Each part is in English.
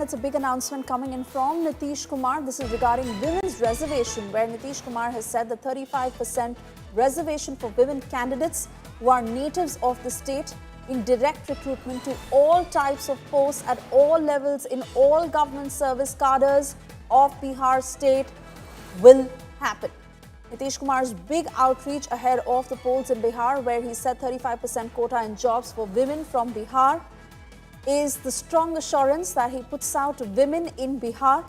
it's a big announcement coming in from Nitish Kumar. This is regarding women's reservation, where Nitish Kumar has said the 35% reservation for women candidates who are natives of the state in direct recruitment to all types of posts at all levels in all government service cadres of Bihar state will happen. Nitish Kumar's big outreach ahead of the polls in Bihar, where he said 35% quota in jobs for women from Bihar, is the strong assurance that he puts out to women in Bihar.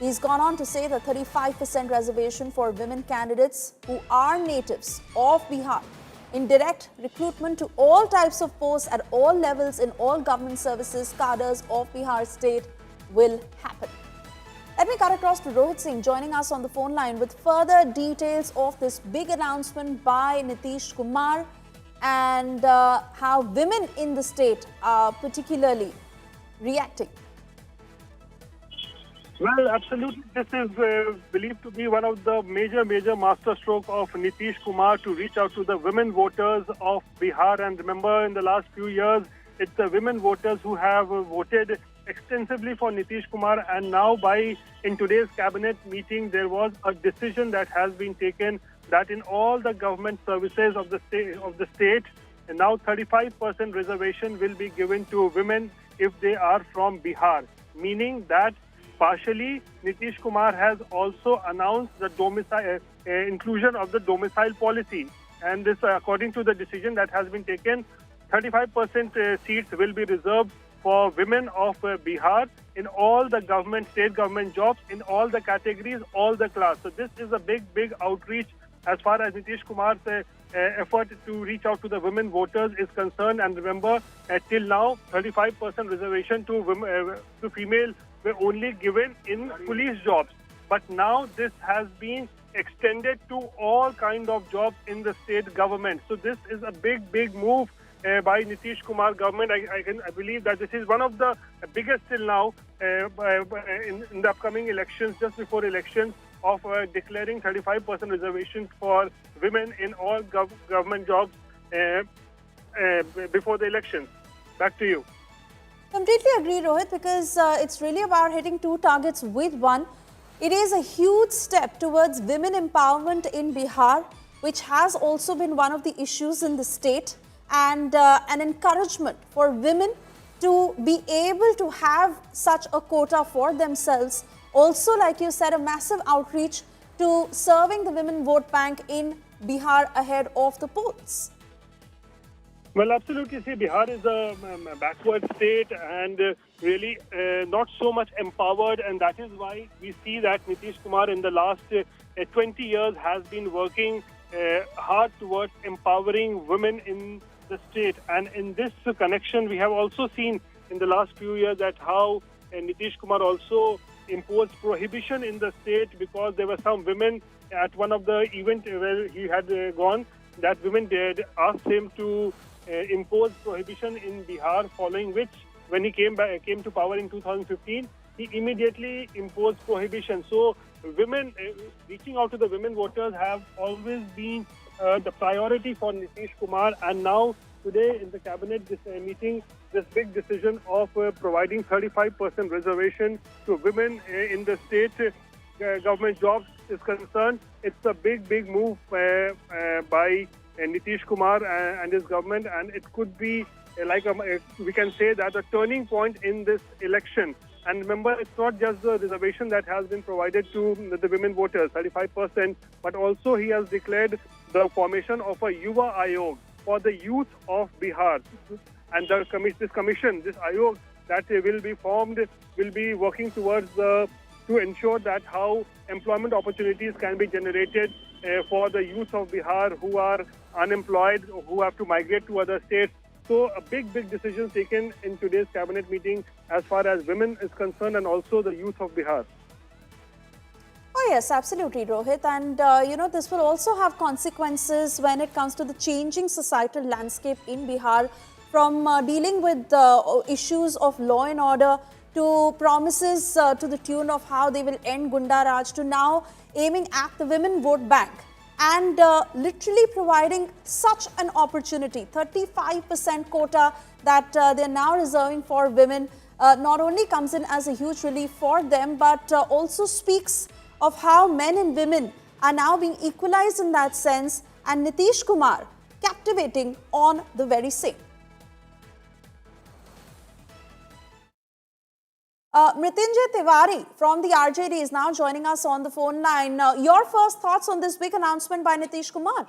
He's gone on to say the 35% reservation for women candidates who are natives of Bihar in direct recruitment to all types of posts at all levels in all government services cadres of Bihar state will happen. Let me cut across to Rohit Singh joining us on the phone line with further details of this big announcement by Nitish Kumar and how women in the state are particularly reacting. Well, absolutely. This is believed to be one of the major masterstroke of Nitish Kumar to reach out to the women voters of Bihar. And remember, in the last few years, it's the women voters who have voted extensively for Nitish Kumar. And now in today's cabinet meeting, there was a decision that has been taken that in all the government services of the state, and now 35% reservation will be given to women if they are from Bihar, meaning that partially Nitish Kumar has also announced the inclusion of the domicile policy, and this according to the decision that has been taken, 35% seats will be reserved for women of Bihar in all the state government jobs, in all the categories, all the class. So this is a big outreach as far as Nitish Kumar's effort to reach out to the women voters is concerned. And remember, till now, 35% reservation to female were only given in police jobs. But now this has been extended to all kind of jobs in the state government. So this is a big move by Nitish Kumar government. I believe that this is one of the biggest till now in the upcoming elections, just before elections, of declaring 35% reservation for women in all government jobs before the elections. Back to you. Completely agree, Rohit, because it's really about hitting two targets with one. It is a huge step towards women empowerment in Bihar, which has also been one of the issues in the state, and an encouragement for women to be able to have such a quota for themselves. Also, like you said, a massive outreach to serving the women vote bank in Bihar ahead of the polls. Well, absolutely. See, Bihar is a backward state and really not so much empowered, and that is why we see that Nitish Kumar in the last 20 years has been working hard towards empowering women in the state. And in this connection, we have also seen in the last few years that how Nitish Kumar also imposed prohibition in the state, because there were some women at one of the events where he had gone, that women did ask him to impose prohibition in Bihar, following which, when he came to power in 2015, he immediately imposed prohibition. So women, reaching out to the women voters have always been the priority for Nitish Kumar. And now today in the cabinet meeting, this big decision of providing 35% reservation to women in the state government jobs is concerned. It's a big move by Nitish Kumar and his government, and it could be we can say that a turning point in this election. And remember, it's not just the reservation that has been provided to the women voters, 35%, but also he has declared the formation of a Yuva Aayog for the youth of Bihar. And this commission, this Aayog that will be formed, will be working towards to ensure that how employment opportunities can be generated for the youth of Bihar who are unemployed, who have to migrate to other states. So a big decision taken in today's cabinet meeting as far as women is concerned, and also the youth of Bihar. Oh yes, absolutely, Rohit. And this will also have consequences when it comes to the changing societal landscape in Bihar, from dealing with issues of law and order to promises to the tune of how they will end Gunda Raj, to now aiming at the women vote bank. And literally providing such an opportunity, 35% quota that they're now reserving for women. not only comes in as a huge relief for them, but also speaks of how men and women are now being equalized in that sense, and Nitish Kumar captivating on the very same. Mrityunjay Tiwari from the RJD is now joining us on the phone line. Your first thoughts on this big announcement by Nitish Kumar?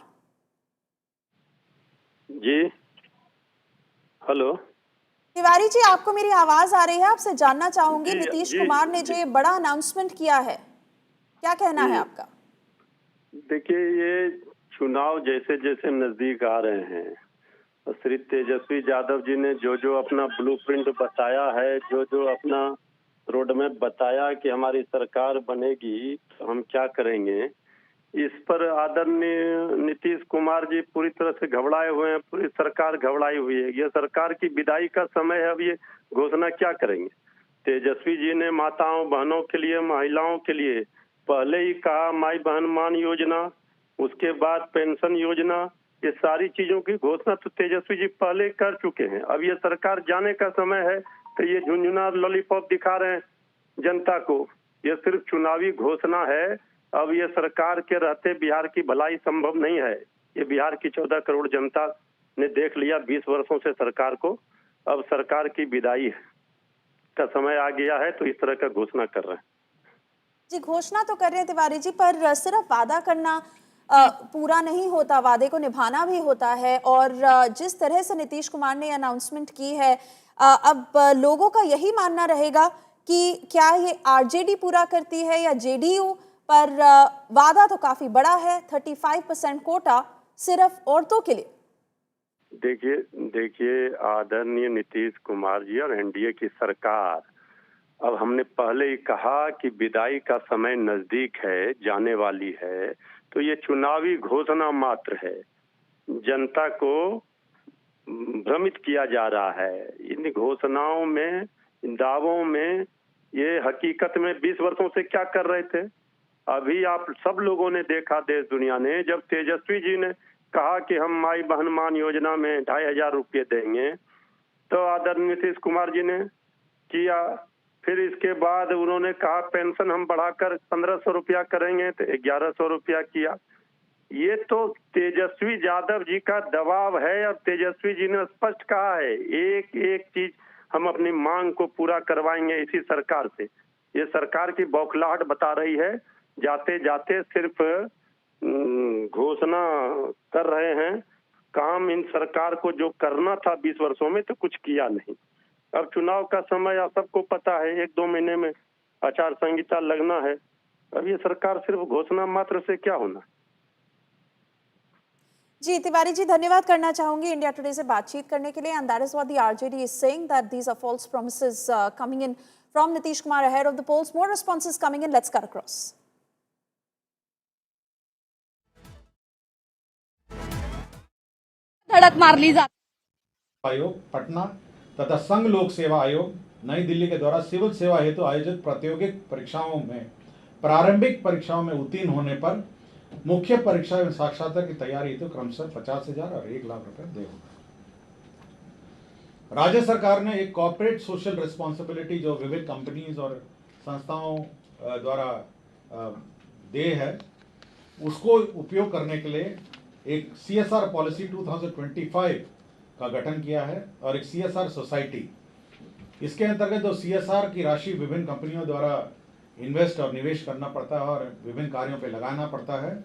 जी, hello Tiwari ji, आपको मेरी आवाज आ रही है? आपसे जानना चाहूंगी, जी, नीतीश जी, कुमार ने जो ये बड़ा अनाउंसमेंट किया है, क्या कहना है आपका? देखिए, ये चुनाव जैसे जैसे नजदीक आ रहे हैं, श्री तेजस्वी यादव जी ने जो जो अपना ब्लूप्रिंट बताया है, जो जो अपना रोड मैप बताया कि हमारी सरकार बनेगी तो हम क्या करेंगे, इस पर आदरणीय नीतीश कुमार जी पूरी तरह से घबराए हुए हैं। पूरी सरकार घबराई हुई है। ये सरकार की विदाई का समय है। अब ये घोषणा क्या करेंगे? तेजस्वी जी ने माताओं बहनों के लिए, महिलाओं के लिए पहले ही कहा, माई बहन मान योजना, उसके बाद पेंशन योजना, ये सारी चीजों की घोषणा तो तेजस्वी जी पहले कर चुके हैं। अब ये सरकार जाने का समय है तो ये झुंझुना लॉलीपॉप दिखा रहे हैं जनता को। ये सिर्फ चुनावी घोषणा है। अब ये सरकार के रहते बिहार की भलाई संभव नहीं है। ये बिहार की 14 करोड़ जनता ने देख लिया 20 वर्षों से सरकार को। अब सरकार की विदाई का समय आ गया है तो इस तरह का घोषणा कर रहे हैं। जी, घोषणा तो कर रहे हैं तिवारी जी, पर सिर्फ वादा करना पूरा नहीं होता, वादे को निभाना भी होता है। और जिस तरह से नीतीश कुमार ने अनाउंसमेंट की है, अब लोगों का यही मानना रहेगा कि क्या ये आरजेडी पूरा करती है या जेडीयू, पर वादा तो काफी बड़ा है, 35% कोटा सिर्फ औरतों के लिए। देखिए आदरणीय नीतीश कुमार जी और एनडीए की सरकार, अब हमने पहले ही कहा कि विदाई का समय नजदीक है, जाने वाली है, तो ये चुनावी घोषणा मात्र है। जनता को भ्रमित किया जा रहा है इन घोषणाओं में, इन दावों में। ये हकीकत में 20 वर्षों से क्या कर रहे थे? अभी आप सब लोगों ने देखा, देश दुनिया ने, जब तेजस्वी जी ने कहा कि हम माई बहन मान योजना में 2500 रुपये देंगे, तो आदरणीय नीतीश कुमार जी ने किया। फिर इसके बाद उन्होंने कहा पेंशन हम बढ़ाकर 1500 रुपया करेंगे, तो 1100 रुपया किया। ये तो तेजस्वी यादव जी का दबाव है। और तेजस्वी जी ने स्पष्ट कहा है, एक एक चीज हम अपनी मांग को पूरा करवाएंगे इसी सरकार से। ये सरकार की बौखलाहट बता रही है। जाते जाते सिर्फ घोषणा कर रहे हैं। काम इन सरकार को जो करना था 20 वर्षों में तो कुछ किया नहीं। अब चुनाव का समय आप सबको पता है, 1-2 महीने में आचार संहिता लगना है। अब ये सरकार सिर्फ घोषणा मात्र से क्या होना। जी तिवारी जी, धन्यवाद करना चाहूंगी इंडिया टुडे से बातचीत करने के लिए। And that is what the RJD is saying, that these are false promises coming in from Nitish Kumar ahead of the polls. More responses coming in, let's cut across. धड़क मार ली जाती। आयोग पटना तथा संघ लोक सेवा आयोग नई दिल्ली के द्वारा सिविल सेवा हेतु आयोजित प्रतियोगिक परीक्षाओं में प्रारंभिक परीक्षाओं में उत्तीर्ण होने पर मुख्य परीक्षा एवं साक्षात्कार की तैयारी हेतु क्रमशः 50,000 और 1 लाख रुपए देय होगा। राज्य सरकार ने एक कॉर्पोरेट सोशल रिस्पॉन्सिबिलिटी जो विविध कंपनीज और संस्थाओं द्वारा देय है, उसको उपयोग करने के लिए एक CSR पॉलिसी 2025 का गठन किया है और एक CSR सोसाइटी। इसके अंतर्गत जो CSR की राशि विभिन्न कंपनियों द्वारा इन्वेस्ट और निवेश करना पड़ता है और विभिन्न कार्यों पे लगाना पड़ता है,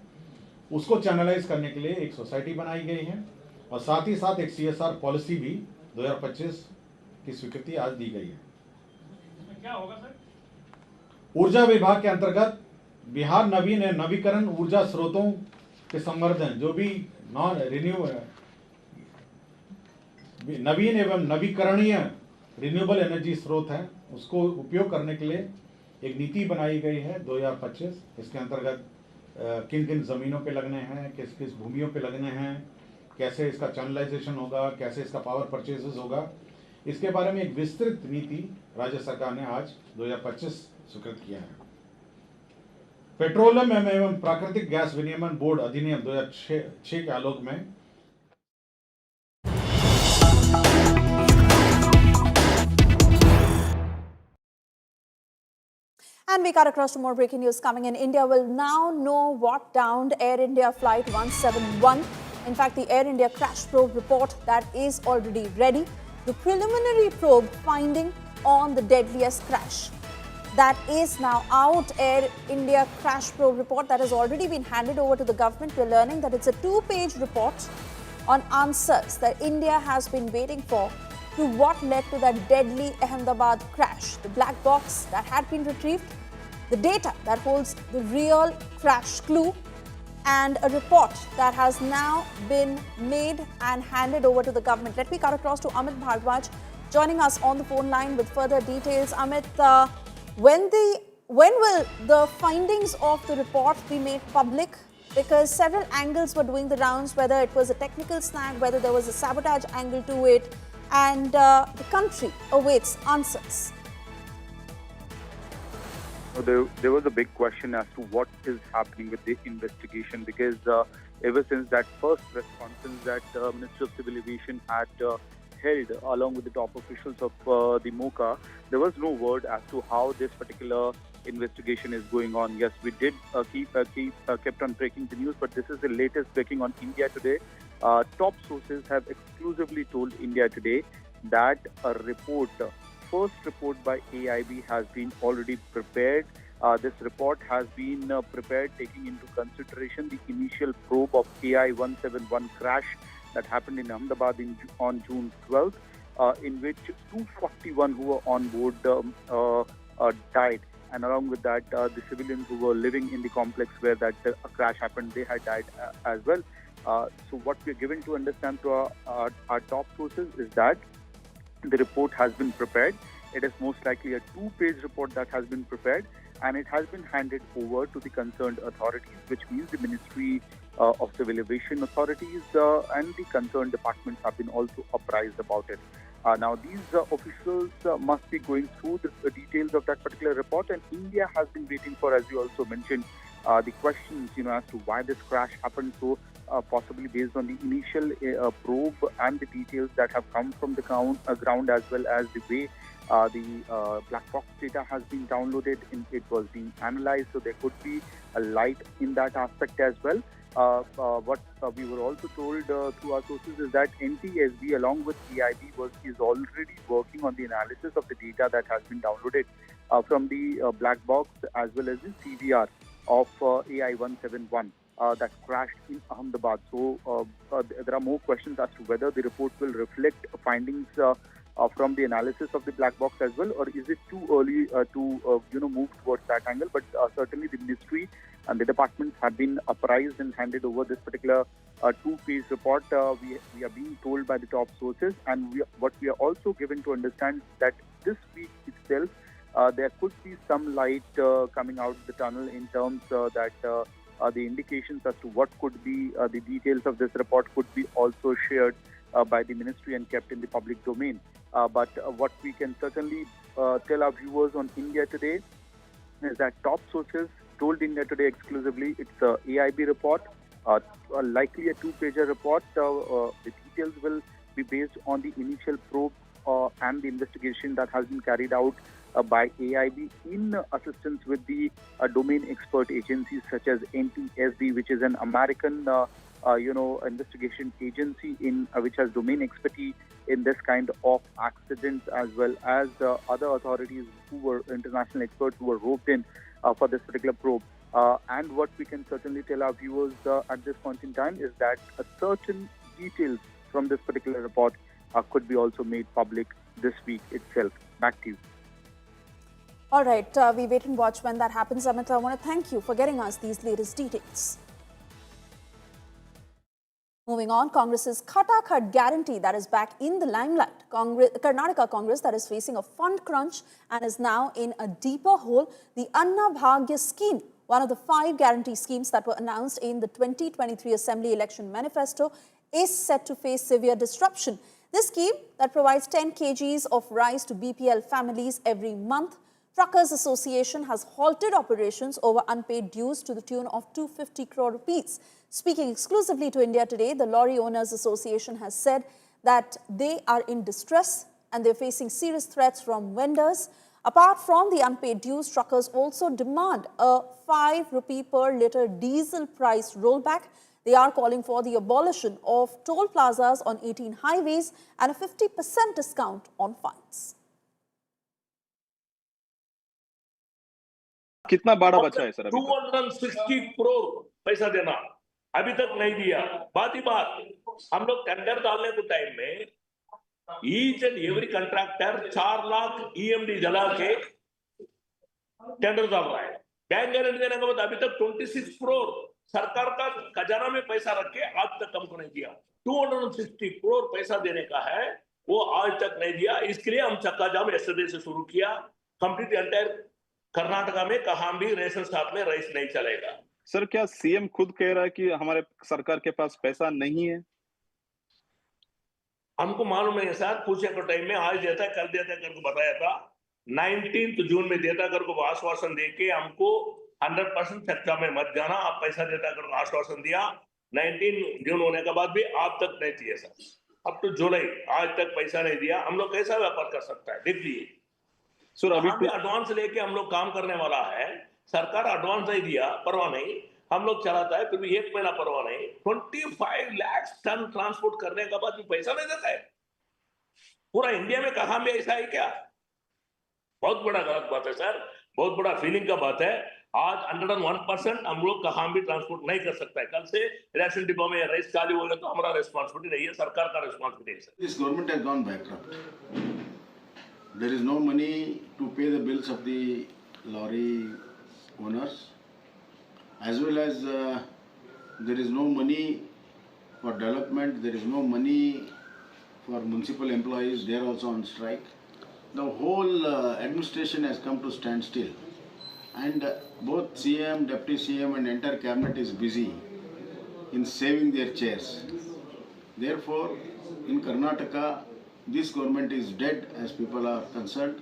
उसको चैनलाइज करने के लिए एक सोसाइटी बनाई गई है। और साथ ही साथ एक CSR पॉलिसी भी 2025 की स्वीकृति आज दी गई है। इसमें क्या होगा सर? ऊर्जा विभाग के अंतर्गत बिहार नवीकरण ऊर्जा स्रोतों के संवर्धन, जो भी नवीन एवं नवीकरणीय रिन्यूएबल एनर्जी स्रोत हैं, उसको उपयोग करने के लिए एक नीति बनाई गई है 2025। इसके अंतर्गत किन किन जमीनों पे लगने हैं, किस किस भूमियों पे लगने हैं, कैसे इसका चैनलाइजेशन होगा, कैसे इसका पावर परचेजेस होगा, इसके बारे में एक विस्तृत नीति राज्य सरकार ने आज 2025 स्वीकृत किया है। पेट्रोलियम एवं प्राकृतिक गैस विनियमन बोर्ड अधिनियम 2006 के आलोक में And we cut across to more breaking news coming in. India will now know what downed Air India Flight 171. In fact, the Air India crash probe report that is already ready. The preliminary probe finding on the deadliest crash that is now out. Air India crash probe report that has already been handed over to the government. We're learning that it's a 2-page report on answers that India has been waiting for to what led to that deadly Ahmedabad crash. The black box that had been retrieved, the data that holds the real crash clue, and a report that has now been made and handed over to the government. Let me cut across to Amit Bhardwaj, joining us on the phone line with further details. Amit, when will the findings of the report be made public? Because several angles were doing the rounds, whether it was a technical snag, whether there was a sabotage angle to it, and the country awaits answers. There was a big question as to what is happening with the investigation, because ever since that first press conference that Minister of Civil Aviation had held along with the top officials of the MOCA, there was no word as to how this particular investigation is going on. Yes, we did kept on breaking the news, but this is the latest breaking on India Today. Top sources have exclusively told India Today that a first report by AIB has been already prepared. This report has been prepared taking into consideration the initial probe of AI 171 crash that happened in Ahmedabad on June 12th, in which 241 who were on board died. And along with that, the civilians who were living in the complex where that crash happened, they had died as well. So what we are given to understand to our top sources is that the report has been prepared. It is most likely a 2-page report that has been prepared, and it has been handed over to the concerned authorities, which means the Ministry of Civil Aviation authorities and the concerned departments have been also apprised about it. Now, these officials must be going through the details of that particular report, and India has been waiting for, as you also mentioned, the questions, as to why this crash happened. So, possibly based on the initial probe and the details that have come from the ground, as well as the way the black box data has been downloaded, it was being analyzed. So there could be a light in that aspect as well. What we were also told through our sources is that NTSB along with EIB is already working on the analysis of the data that has been downloaded from the black box as well as the CVR of AI 171 that crashed in Ahmedabad. So there are more questions as to whether the report will reflect findings from the analysis of the black box as well, or is it too early to move towards that angle? But certainly the ministry and the departments have been apprised and handed over this particular 2-page report. We are being told by the top sources, and what we are also given to understand that this week itself there could be some light coming out of the tunnel in terms that the indications as to what could be the details of this report could be also shared by the ministry and kept in the public domain. But what we can certainly tell our viewers on India Today is that top sources told India Today exclusively it's a AIB report, likely a 2-pager report. The details will be based on the initial probe and the investigation that has been carried out by AIB in assistance with the domain expert agencies such as NTSB, which is an American investigation agency which has domain expertise in this kind of accidents, as well as other authorities who were international experts who were roped in for this particular probe. And what we can certainly tell our viewers at this point in time is that certain details from this particular report could be also made public this week itself. Back to you. All right, we wait and watch when that happens. Amit, I want to thank you for getting us these latest details. Moving on, Congress's Khatakhat guarantee that is back in the limelight. Karnataka Congress that is facing a fund crunch and is now in a deeper hole. The Anna Bhagya scheme, one of the 5 guarantee schemes that were announced in the 2023 Assembly Election Manifesto, is set to face severe disruption. This scheme that provides 10 kgs of rice to BPL families every month. Truckers Association has halted operations over unpaid dues to the tune of 250 crore rupees. Speaking exclusively to India Today, the Lorry Owners Association has said that they are in distress and they're facing serious threats from vendors. Apart from the unpaid dues, truckers also demand a 5 rupee per litre diesel price rollback. They are calling for the abolition of toll plazas on 18 highways and a 50% discount on fines. कितना बड़ा बचा है sir? अभी 260 करोड़ पैसा देना अभी तक नहीं दिया। बात ही बात, हम लोग टेंडर डालने के टाइम में each and every contractor 4 lakh EMD जला के टेंडर डाल रहा है। बैंक गारंटी देने के बाद अभी तक 26 करोड़ सरकार का खजाना में पैसा रख के आज तक हमको नहीं दिया। 260 करोड़ पैसा देने का है, वो आज तक नहीं दिया। इसके लिए हम चक्का जाम यस्टरडे से शुरू किया। कंप्लीट एंटायर कर्नाटका में कहां भी रेशन शॉप में राइस नहीं चलेगा। सर, क्या सीएम खुद कह रहा है कि हमारे सरकार के पास पैसा नहीं है? हमको मालूम नहीं है सर, पूछे को टाइम में आज देता है कल देता है करके बताया था। 19 जून में देता कर को आश्वासन देके हमको 100% चर्चा में मत जाना, आप पैसा देता कर को आश्वासन दिया। 19 जून होने के बाद भी आप तक नहीं दिए सर। अब तो जुलाई आज तक पैसा नहीं दिया। हम लोग कैसा व्यापार कर सकता है? देख लीजिए सर, अभी एडवांस लेके हम लोग काम करने वाला है। सरकार एडवांस नहीं दिया, परवाह नहीं, हम लोग चलाता है, फिर भी 1 महीना परवाह नहीं। 25 लाख टन ट्रांसपोर्ट करने के बाद भी पैसा नहीं देता है। पूरा इंडिया में कहां भी ऐसा है क्या? बहुत बड़ा गलत बात है सर, बहुत बड़ा फीलिंग का बात है। आज 101% हम लोग कहां भी ट्रांसपोर्ट नहीं कर सकता है। कल से रेशन डिपो में राइस चालू होगा तो हमारा रिस्पांसिबिलिटी नहीं है, सरकार का रिस्पांसिबिलिटी है। This government has gone bankrupt. There is no money to pay the bills of the lorry owners, as well as there is no money for development. There is no money for municipal employees. They are also on strike. The whole administration has come to standstill, and both CM, Deputy CM, and entire cabinet is busy in saving their chairs. Therefore, in Karnataka, this government is dead as people are concerned,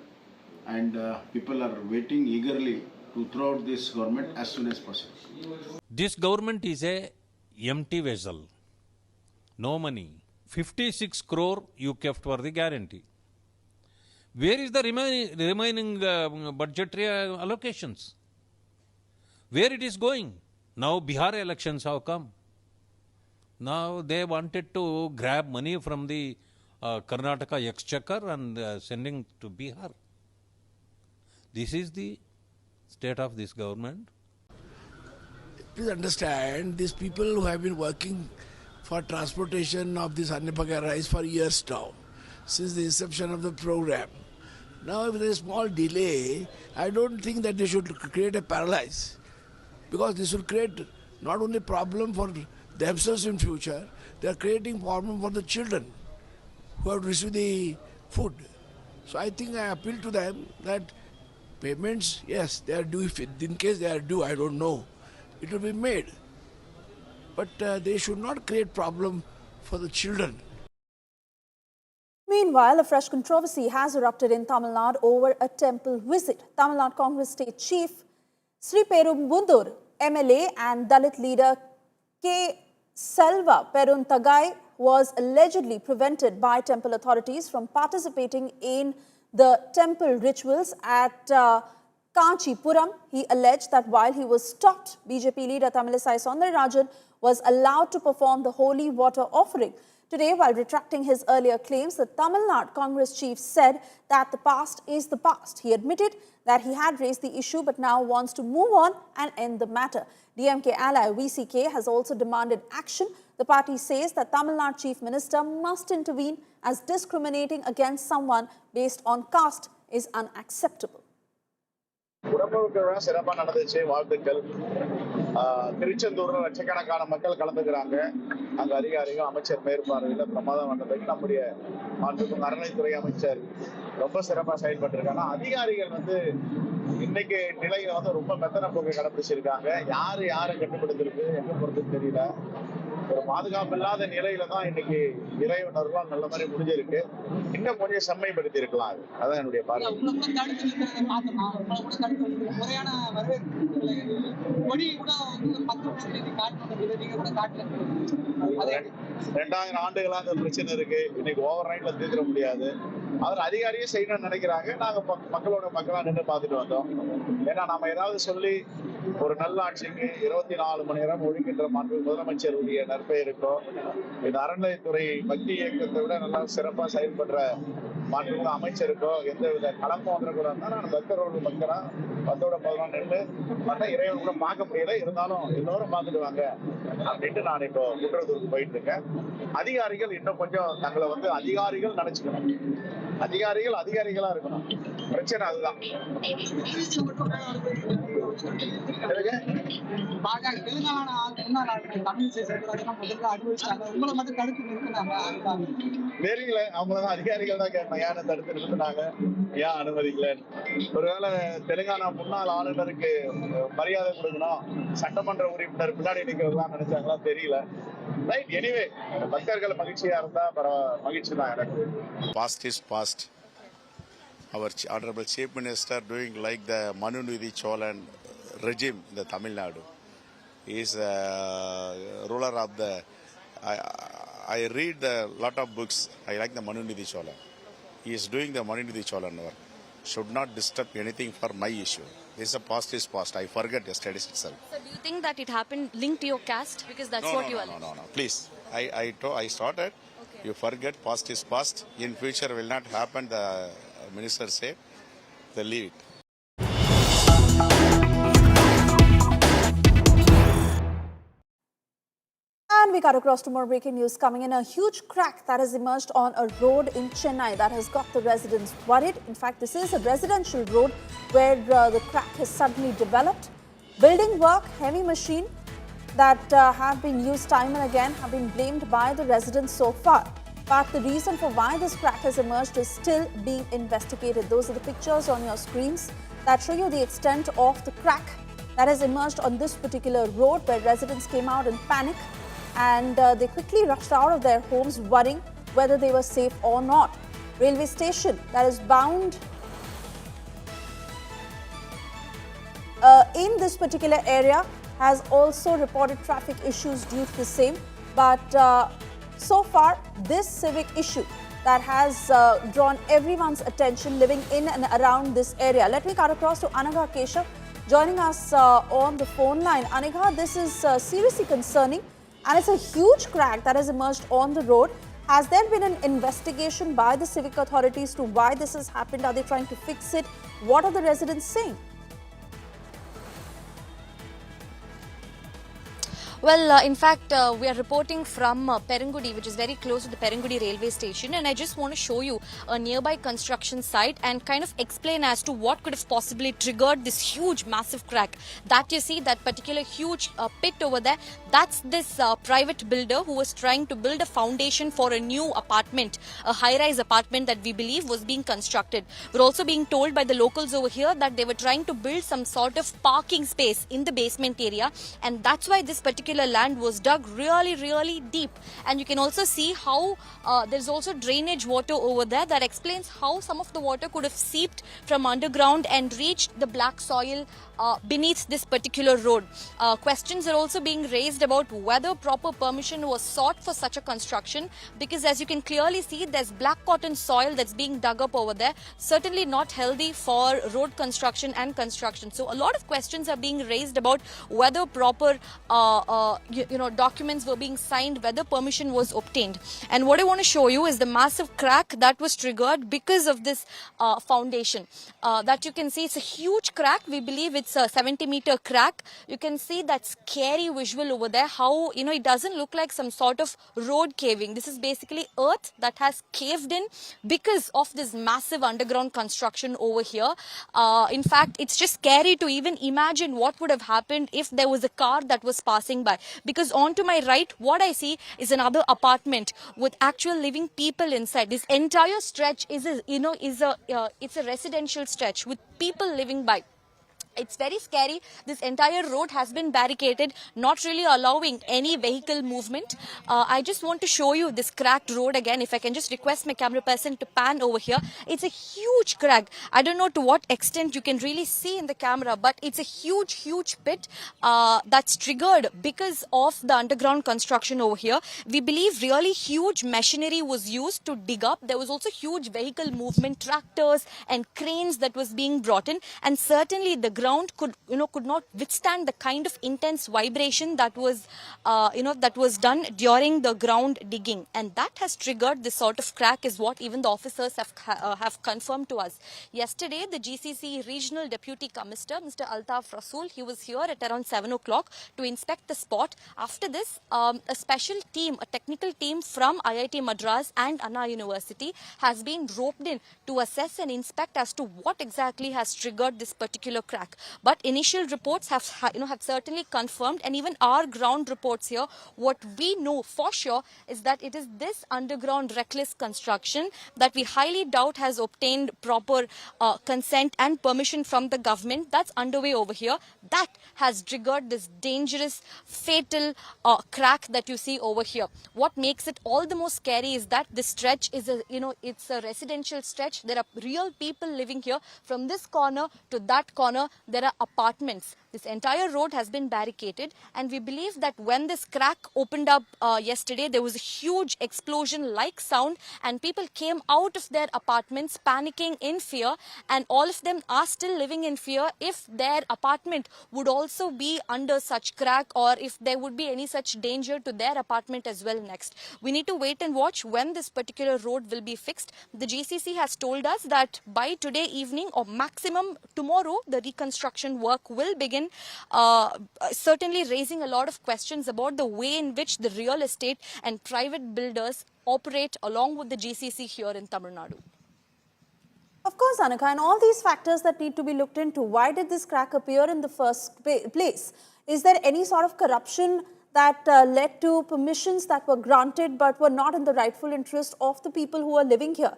and people are waiting eagerly to throw out this government as soon as possible. This government is a empty vessel. No money. 56 crore you kept for the guarantee. Where is the remaining budgetary allocations? Where it is going? Now Bihar elections have come. Now they wanted to grab money from the Karnataka exchequer and sending to Bihar. This is the state of this government. Please understand, these people who have been working for transportation of this Annapaka rice for years now, since the inception of the program. Now if there is a small delay, I don't think that they should create a paralysis, because this will create not only problem for themselves in future, they are creating problem for the children who have to receive the food. So I think I appeal to them that payments, yes, they are due. If in case they are due, I don't know, it will be made. But they should not create problem for the children. Meanwhile, a fresh controversy has erupted in Tamil Nadu over a temple visit. Tamil Nadu Congress State Chief Sri Perumbundur, MLA and Dalit leader K. Selva Peruntagai was allegedly prevented by temple authorities from participating in the temple rituals at Kanchipuram. He alleged that while he was stopped, BJP leader Tamilisai Soundararajan was allowed to perform the holy water offering. Today, while retracting his earlier claims, the Tamil Nadu Congress chief said that the past is the past. He admitted that he had raised the issue but now wants to move on and end the matter. DMK ally VCK has also demanded action. The party says that Tamil Nadu Chief Minister must intervene, as discriminating against someone based on caste is unacceptable. உடம்புக்கு சிறப்பாக நடந்துச்சு. வாழ்த்துக்கள். திருச்செந்தூர்ல லட்சக்கணக்கான மக்கள் கலந்துக்கிறாங்க. அங்க அதிகாரிகள் அமைச்சர் மேற்பார்வையில் பிரமாதம் வந்ததுக்கு நம்முடைய மாண்புமிகு அறநிலைத்துறை அமைச்சர் ரொம்ப சிறப்பாக செயல்பட்டிருக்காங்க. அதிகாரிகள் இன்னைக்கு நிலையில ரொம்ப மெத்தன போக்கு கடைபிடிச்சிருக்காங்க. யாரை கட்டுப்படுத்திருக்கு எங்க போறதுன்னு தெரியல. ஒரு பாதுகாப்பு இல்லாத நிலையில தான் இன்னைக்கு இறைவனர்லாம் நல்ல மாதிரி முடிஞ்சிருக்கு. இன்னும் கொஞ்சம் செம்மைப்படுத்தி இருக்கலாம். அதான் என்னுடைய பார்வை. ரெண்டாயிரம் ஆண்டுகளா அந்த பிரச்சனை இருக்கு. இன்னைக்கு ஓவர் நைட்ல தீர்க்க முடியாது. அதில் அதிகாரியும் செய்யணும்னு நினைக்கிறாங்க. நாங்க மக்களோட மக்களா நின்று பார்த்துட்டு வந்தோம். ஏன்னா நம்ம ஏதாவது சொல்லி ஒரு நல்ல ஆட்சிக்கு 24 மணி நேரம் ஒழுங்கின்ற மாண்பு முதலமைச்சருடைய நற்பெயருக்கோ இந்த அறநிலையத்துறை பக்தி இயக்கத்தை விட நல்லா சிறப்பா செயல்படுற மாண்பு அமைச்சருக்கோ எந்தவித கலப்பம் வந்துடக்கூடாதுன்னா நான் பக்தரோடு பக்தரா 10-11 நின்று பார்த்தா இறைவன் கூட பார்க்க முடியல. இருந்தாலும் எல்லோரும் பார்த்துட்டு வாங்க அப்படின்ட்டு நான் இப்போ குற்றத்தூருக்கு போயிட்டு இருக்கேன். அதிகாரிகள் இன்னும் கொஞ்சம் தங்களை வந்து அதிகாரிகள் நினைச்சுக்கணும். அதிகாரிகளா இருக்கணும். பிரச்சனை அதுதான். தெரியல, அவங்களதான் அதிகாரிகள் தான் கேட்டாங்க ஏன் தடுத்து நிறுத்தினாங்க, ஏன் அனுமதிக்கல. ஒருவேளை தெலுங்கானா முன்னாள் ஆளுநருக்கு மரியாதை கொடுக்கணும், சட்டமன்ற உறுப்பினர் பின்னாடி நிக்கிறதுலாம் நினைச்சாங்களா தெரியல. ரைட், எனிவே பக்தர்கள் மகிழ்ச்சியா இருந்தா மகிழ்ச்சி தான் எனக்கு. Past is past. Our Honorable Chief Minister doing like the Manunidhi Cholan regime in the Tamil Nadu. He is a ruler of the. I read a lot of books. I like the Manunidhi Cholan. He is doing the Manunidhi Cholan work. Should not disturb anything for my issue. This is a past is past. I forget yesterday's itself. So do you think that it happened linked to your caste? Because that's what you are. No. Please. I started. Okay. You forget past is past. In future will not happen. The minister said, they leave it. And we got across to more breaking news coming in. A huge crack that has emerged on a road in Chennai that has got the residents worried. In fact, this is a residential road where the crack has suddenly developed. Building work, heavy machine that have been used time and again have been blamed by the residents so far. But the reason for why this crack has emerged is still being investigated. Those are the pictures on your screens that show you the extent of the crack that has emerged on this particular road, where residents came out in panic and they quickly rushed out of their homes worrying whether they were safe or not. Railway station that is bound in this particular area has also reported traffic issues due to the same. But so far, this civic issue that has drawn everyone's attention living in and around this area. Let me cut across to Anagha Keshav joining us on the phone line. Anagha, this is seriously concerning and it's a huge crack that has emerged on the road. Has there been an investigation by the civic authorities to why this has happened? Are they trying to fix it? What are the residents saying? Well, in fact, we are reporting from Perungudi, which is very close to the Perungudi railway station, and I just want to show you a nearby construction site and kind of explain as to what could have possibly triggered this huge, massive crack. That you see, that particular huge pit over there, that's this private builder who was trying to build a foundation for a new apartment, a high-rise apartment that we believe was being constructed. We're also being told by the locals over here that they were trying to build some sort of parking space in the basement area, and that's why this particular land was dug really deep. And you can also see how there's also drainage water over there that explains how some of the water could have seeped from underground and reached the black soil beneath this particular road. Questions are also being raised about whether proper permission was sought for such a construction, because as you can clearly see, there's black cotton soil that's being dug up over there. Certainly not healthy for road construction and construction. So a lot of questions are being raised about whether proper documents were being signed, whether permission was obtained. And what I want to show you is the massive crack that was triggered because of this foundation. That you can see, it's a huge crack. We believe it's a 70-meter crack. You can see that scary visual over there, how, it doesn't look like some sort of road caving. This is basically earth that has caved in because of this massive underground construction over here. In fact, it's just scary to even imagine what would have happened if there was a car that was passing by. Because on to my right, what I see is another apartment with actual living people inside. This entire stretch is a residential stretch with people living by. It's very scary. This entire road has been barricaded, not really allowing any vehicle movement. I just want to show you this cracked road again. If I can just request my camera person to pan over here. It's a huge crack. I don't know to what extent you can really see in the camera, but it's a huge pit that's triggered because of the underground construction over here. We believe really huge machinery was used to dig up. There was also huge vehicle movement, tractors and cranes that was being brought in, and certainly the ground could not withstand the kind of intense vibration that was that was done during the ground digging, and that has triggered this sort of crack is what even the officers have confirmed to us. Yesterday, the GCC Regional Deputy Commissioner, Mr. Altaf Rasool, he was here at around 7 o'clock to inspect the spot. After this, a special team, a technical team from IIT Madras and Anna University has been roped in to assess and inspect as to what exactly has triggered this particular crack. But initial reports have certainly confirmed, and even our ground reports here, what we know for sure is that it is this underground reckless construction that we highly doubt has obtained proper consent and permission from the government that's underway over here. That has triggered this dangerous, fatal crack that you see over here. What makes it all the more scary is that this stretch is it's a residential stretch. There are real people living here. From this corner to that corner, there are apartments. This entire road has been barricaded, and we believe that when this crack opened up yesterday, there was a huge explosion-like sound, and people came out of their apartments panicking in fear, and all of them are still living in fear if their apartment would also be under such crack, or if there would be any such danger to their apartment as well next. We need to wait and watch when this particular road will be fixed. The GCC has told us that by today evening or maximum tomorrow, the reconstruction work will begin. Certainly raising a lot of questions about the way in which the real estate and private builders operate along with the GCC here in Tamil Nadu. Of course, Anika, and all these factors that need to be looked into. Why did this crack appear in the first place? Is there any sort of corruption that led to permissions that were granted but were not in the rightful interest of the people who are living here?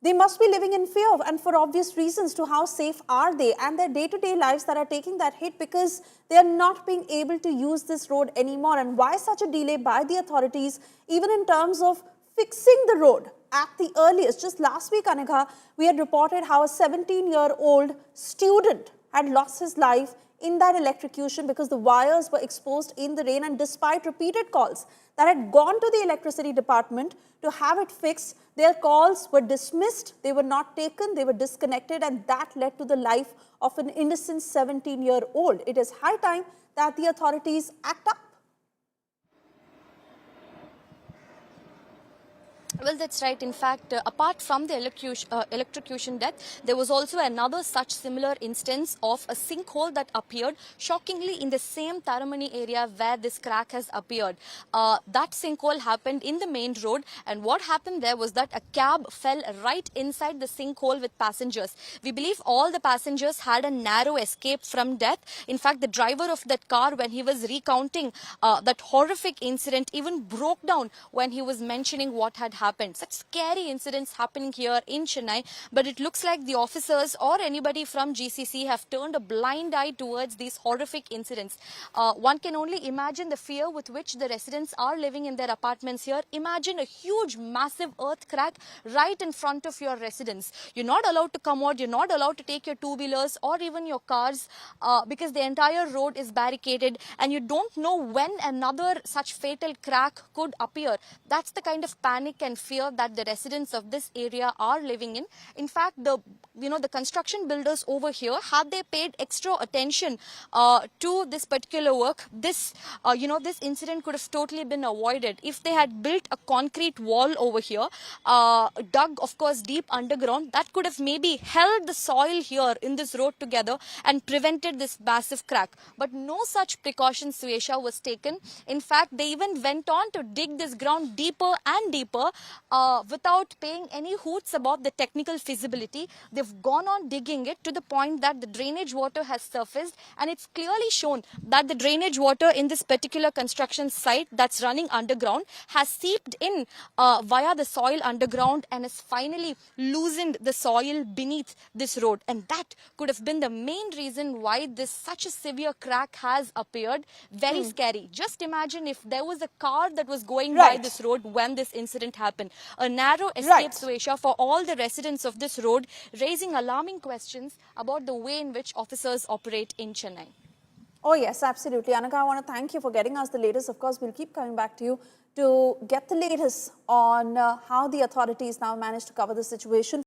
They must be living in fear, and for obvious reasons, to how safe are they and their day-to-day lives that are taking that hit because they are not being able to use this road anymore. And why such a delay by the authorities, even in terms of fixing the road at the earliest? Just last week, Anika, we had reported how a 17-year-old student had lost his life in that electrocution because the wires were exposed in the rain, and despite repeated calls that had gone to the electricity department to have it fixed, their calls were dismissed, they were not taken, they were disconnected, and that led to the life of an innocent 17-year-old. It is high time that the authorities act up. Well, that's right. In fact, apart from the electrocution death, there was also another such similar instance of a sinkhole that appeared shockingly in the same Taramani area where this crack has appeared. That sinkhole happened in the main road, and what happened there was that a cab fell right inside the sinkhole with passengers. We believe all the passengers had a narrow escape from death. In fact, the driver of that car, when he was recounting that horrific incident, even broke down when he was mentioning what had happened. Such scary incidents happening here in Chennai, but it looks like the officers or anybody from GCC have turned a blind eye towards these horrific incidents. One can only imagine the fear with which the residents are living in their apartments here. Imagine a huge, massive earth crack right in front of your residence. You're not allowed to come out, you're not allowed to take your two-wheelers or even your cars because the entire road is barricaded, and you don't know when another such fatal crack could appear. That's the kind of panic and fear that the residents of this area are living in. In fact, the construction builders over here, had they paid extra attention to this particular work, this this incident could have totally been avoided. If they had built a concrete wall over here, dug of course deep underground, that could have maybe held the soil here in this road together and prevented this massive crack. But no such precaution, Suesha, was taken. In fact, they even went on to dig this ground deeper and deeper without paying any hoots about the technical feasibility. They've gone on digging it to the point that the drainage water has surfaced, and it's clearly shown that the drainage water in this particular construction site that's running underground has seeped in via the soil underground and has finally loosened the soil beneath this road. And that could have been the main reason why this such a severe crack has appeared. Very scary. Just imagine if there was a car that was going by this road when this incident happened. A narrow escape, Suesha, for all the residents of this road, raising alarming questions about the way in which officers operate in Chennai. Oh yes, absolutely. Anaka, I want to thank you for getting us the latest. Of course, we'll keep coming back to you to get the latest on how the authorities now managed to cover the situation.